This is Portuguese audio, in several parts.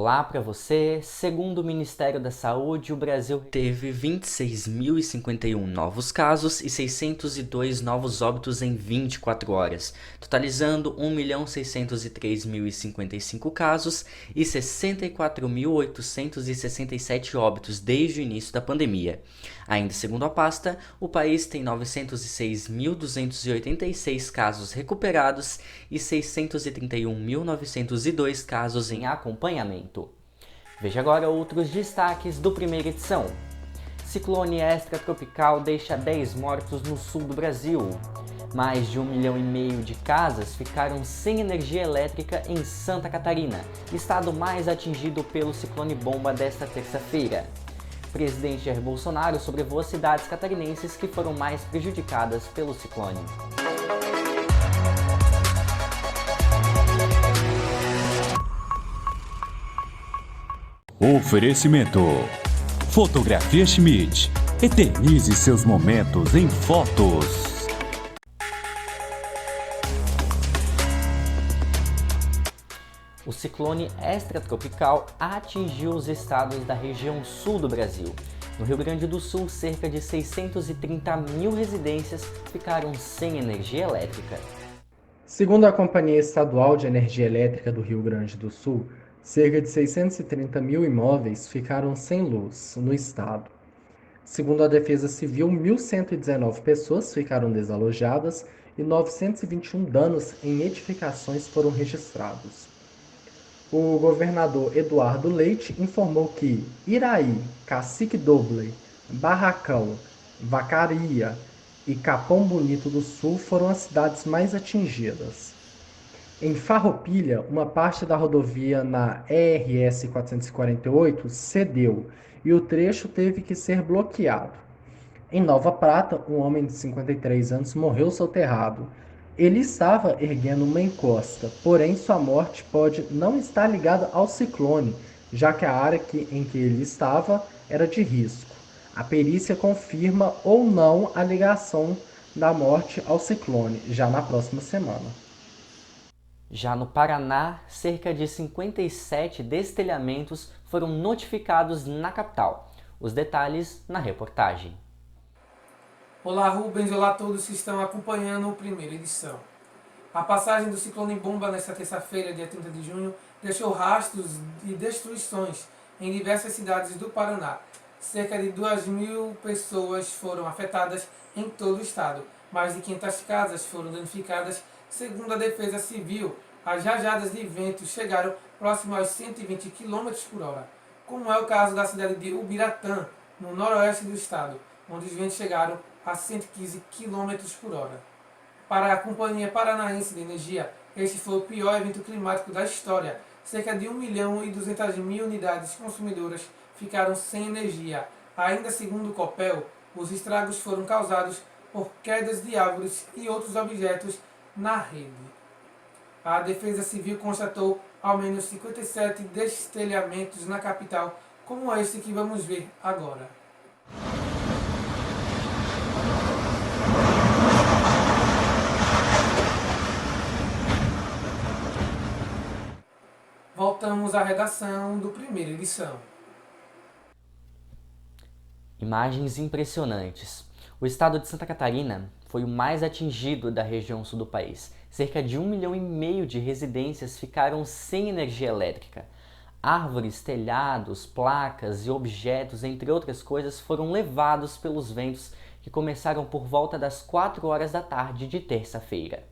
Olá para você. Segundo o Ministério da Saúde, o Brasil teve 26.051 novos casos e 602 novos óbitos em 24 horas, totalizando 1.603.055 casos e 64.867 óbitos desde o início da pandemia. Ainda segundo a pasta, o país tem 906.286 casos recuperados e 631.902 casos em acompanhamento. Veja agora outros destaques do primeira edição. Ciclone extratropical deixa 10 mortos no sul do Brasil. Mais de 1,5 milhão de casas ficaram sem energia elétrica em Santa Catarina, estado mais atingido pelo ciclone bomba desta terça-feira. Presidente Jair Bolsonaro sobrevoa cidades catarinenses que foram mais prejudicadas pelo ciclone. Oferecimento: Fotografia Schmidt. Eternize seus momentos em fotos. O ciclone extratropical atingiu os estados da região sul do Brasil. No Rio Grande do Sul, cerca de 630 mil residências ficaram sem energia elétrica. Segundo a Companhia Estadual de Energia Elétrica do Rio Grande do Sul, cerca de 630 mil imóveis ficaram sem luz no estado. Segundo a Defesa Civil, 1.119 pessoas ficaram desalojadas e 921 danos em edificações foram registrados. O governador Eduardo Leite informou que Iraí, Cacique Doble, Barracão, Vacaria e Capão Bonito do Sul foram as cidades mais atingidas. Em Farroupilha, uma parte da rodovia na ERS 448 cedeu e o trecho teve que ser bloqueado. Em Nova Prata, um homem de 53 anos morreu soterrado. Ele estava erguendo uma encosta, porém sua morte pode não estar ligada ao ciclone, já que a área em que ele estava era de risco. A perícia confirma ou não a ligação da morte ao ciclone, já na próxima semana. Já no Paraná, cerca de 57 destelhamentos foram notificados na capital. Os detalhes na reportagem. Olá Rubens, olá a todos que estão acompanhando a primeira edição. A passagem do ciclone bomba nesta terça-feira, dia 30 de junho, deixou rastros de destruições em diversas cidades do Paraná. Cerca de 2.000 pessoas foram afetadas em todo o estado. Mais de 500 casas foram danificadas. Segundo a Defesa Civil, as rajadas de vento chegaram próximo aos 120 km por hora, como é o caso da cidade de Ubiratã, no noroeste do estado, onde os ventos chegaram a 115 km por hora. Para a Companhia Paranaense de Energia, este foi o pior evento climático da história. Cerca de 1.200.000 unidades consumidoras ficaram sem energia. Ainda segundo o Copel, os estragos foram causados por quedas de árvores e outros objetos na rede. A Defesa Civil constatou ao menos 57 destelhamentos na capital, como este que vamos ver agora. Voltamos à redação do primeira edição. Imagens impressionantes. O estado de Santa Catarina foi o mais atingido da região sul do país. Cerca de 1,5 milhão de residências ficaram sem energia elétrica. Árvores, telhados, placas e objetos, entre outras coisas, foram levados pelos ventos que começaram por volta das 4 horas da tarde de terça-feira.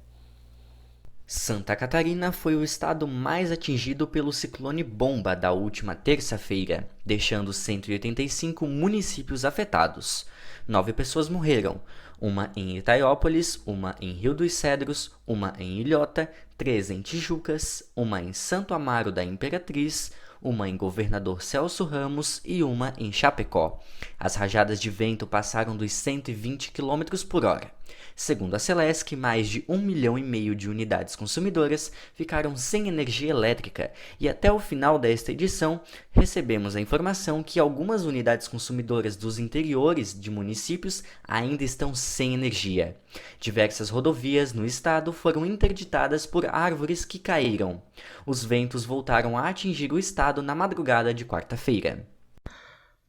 Santa Catarina foi o estado mais atingido pelo ciclone bomba da última terça-feira, deixando 185 municípios afetados. 9 pessoas morreram, uma em Itaiópolis, uma em Rio dos Cedros, uma em Ilhota, 3 em Tijucas, uma em Santo Amaro da Imperatriz, uma em Governador Celso Ramos e uma em Chapecó. As rajadas de vento passaram dos 120 km por hora. Segundo a Celesc, mais de 1,5 milhão de unidades consumidoras ficaram sem energia elétrica e até o final desta edição recebemos a informação que algumas unidades consumidoras dos interiores de municípios ainda estão sem energia. Diversas rodovias no estado foram interditadas por árvores que caíram. Os ventos voltaram a atingir o estado na madrugada de quarta-feira.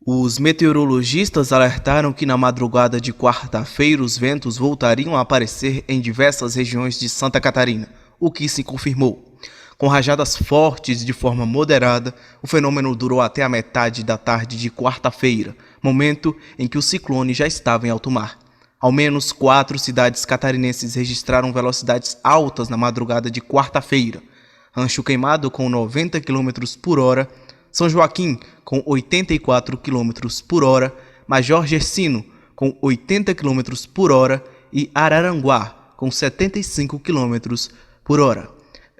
Os meteorologistas alertaram que na madrugada de quarta-feira os ventos voltariam a aparecer em diversas regiões de Santa Catarina, o que se confirmou. Com rajadas fortes de forma moderada, o fenômeno durou até a metade da tarde de quarta-feira, momento em que o ciclone já estava em alto mar. Ao menos 4 cidades catarinenses registraram velocidades altas na madrugada de quarta-feira. Rancho Queimado com 90 km por hora, São Joaquim com 84 km por hora, Major Gercino com 80 km por hora e Araranguá com 75 km por hora.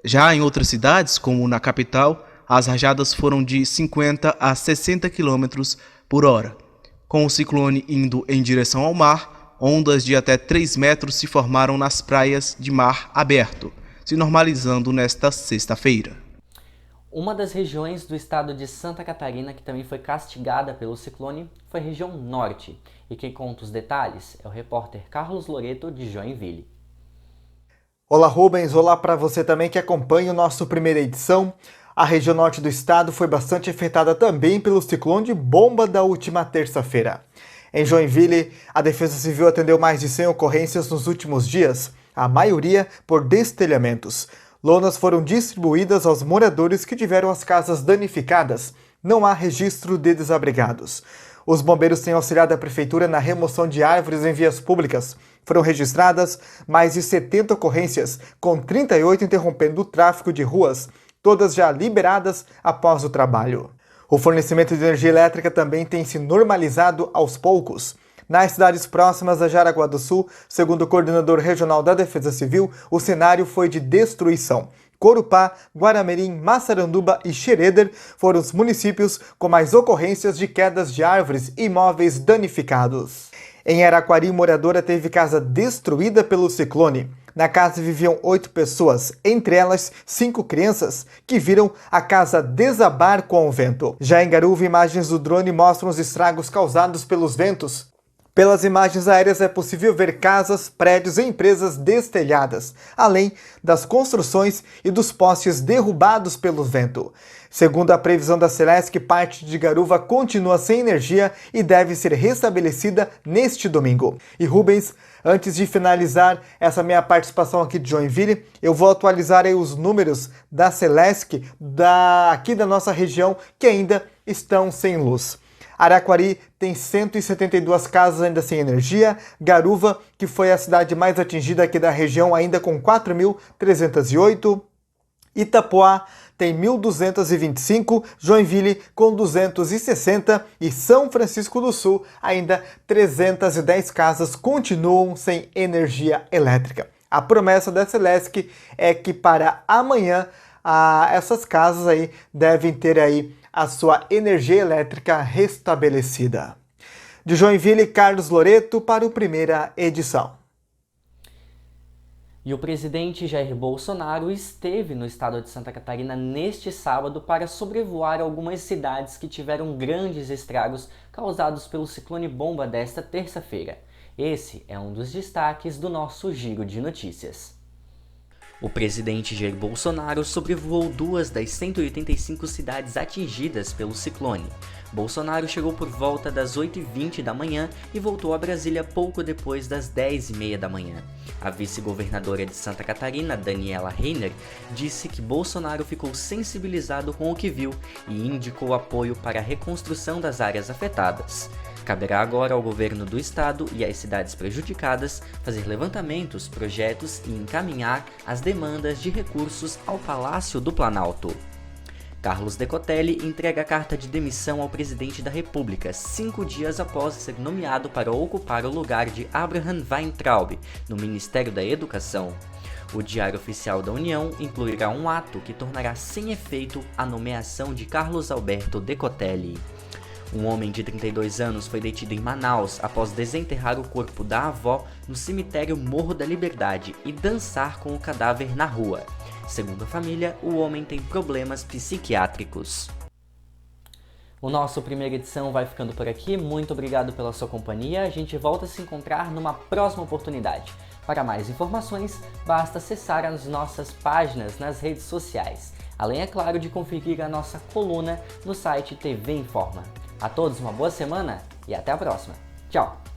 Já em outras cidades, como na capital, as rajadas foram de 50 a 60 km por hora. Com o ciclone indo em direção ao mar, ondas de até 3 metros se formaram nas praias de mar aberto, se normalizando nesta sexta-feira. Uma das regiões do estado de Santa Catarina que também foi castigada pelo ciclone foi a região norte. E quem conta os detalhes é o repórter Carlos Loreto, de Joinville. Olá Rubens, olá para você também que acompanha o nosso primeira edição. A região norte do estado foi bastante afetada também pelo ciclone bomba da última terça-feira. Em Joinville, a Defesa Civil atendeu mais de 100 ocorrências nos últimos dias, a maioria por destelhamentos. Lonas foram distribuídas aos moradores que tiveram as casas danificadas. Não há registro de desabrigados. Os bombeiros têm auxiliado a prefeitura na remoção de árvores em vias públicas. Foram registradas mais de 70 ocorrências, com 38 interrompendo o tráfego de ruas, todas já liberadas após o trabalho. O fornecimento de energia elétrica também tem se normalizado aos poucos. Nas cidades próximas a Jaraguá do Sul, segundo o coordenador regional da Defesa Civil, o cenário foi de destruição. Corupá, Guaramirim, Massaranduba e Xereder foram os municípios com mais ocorrências de quedas de árvores e imóveis danificados. Em Araquari, moradora teve casa destruída pelo ciclone. Na casa viviam 8 pessoas, entre elas 5 crianças, que viram a casa desabar com o vento. Já em Garuva, imagens do drone mostram os estragos causados pelos ventos. Pelas imagens aéreas é possível ver casas, prédios e empresas destelhadas, além das construções e dos postes derrubados pelo vento. Segundo a previsão da Celesc, parte de Garuva continua sem energia e deve ser restabelecida neste domingo. E Rubens, antes de finalizar essa minha participação aqui de Joinville, eu vou atualizar aí os números da Celesc aqui da nossa região que ainda estão sem luz. Araquari tem 172 casas ainda sem energia, Garuva, que foi a cidade mais atingida aqui da região, ainda com 4.308, Itapoá tem 1.225, Joinville com 260 e São Francisco do Sul ainda 310 casas continuam sem energia elétrica. A promessa da Celesc é que para amanhã essas casas aí devem ter aí a sua energia elétrica restabelecida. De Joinville, Carlos Loreto para o Primeira Edição. E o presidente Jair Bolsonaro esteve no estado de Santa Catarina neste sábado para sobrevoar algumas cidades que tiveram grandes estragos causados pelo ciclone bomba desta terça-feira. Esse é um dos destaques do nosso Giro de Notícias. O presidente Jair Bolsonaro sobrevoou 2 das 185 cidades atingidas pelo ciclone. Bolsonaro chegou por volta das 8h20 da manhã e voltou a Brasília pouco depois das 10h30 da manhã. A vice-governadora de Santa Catarina, Daniela Reiner, disse que Bolsonaro ficou sensibilizado com o que viu e indicou apoio para a reconstrução das áreas afetadas. Caberá agora ao governo do estado e às cidades prejudicadas fazer levantamentos, projetos e encaminhar as demandas de recursos ao Palácio do Planalto. Carlos Decotelli entrega a carta de demissão ao presidente da República 5 dias após ser nomeado para ocupar o lugar de Abraham Weintraub no Ministério da Educação. O Diário Oficial da União incluirá um ato que tornará sem efeito a nomeação de Carlos Alberto Decotelli. Um homem de 32 anos foi detido em Manaus após desenterrar o corpo da avó no cemitério Morro da Liberdade e dançar com o cadáver na rua. Segundo a família, o homem tem problemas psiquiátricos. O nosso Primeira Edição vai ficando por aqui. Muito obrigado pela sua companhia. A gente volta a se encontrar numa próxima oportunidade. Para mais informações, basta acessar as nossas páginas nas redes sociais, além, é claro, de conferir a nossa coluna no site TV Informa. A todos uma boa semana e até a próxima. Tchau!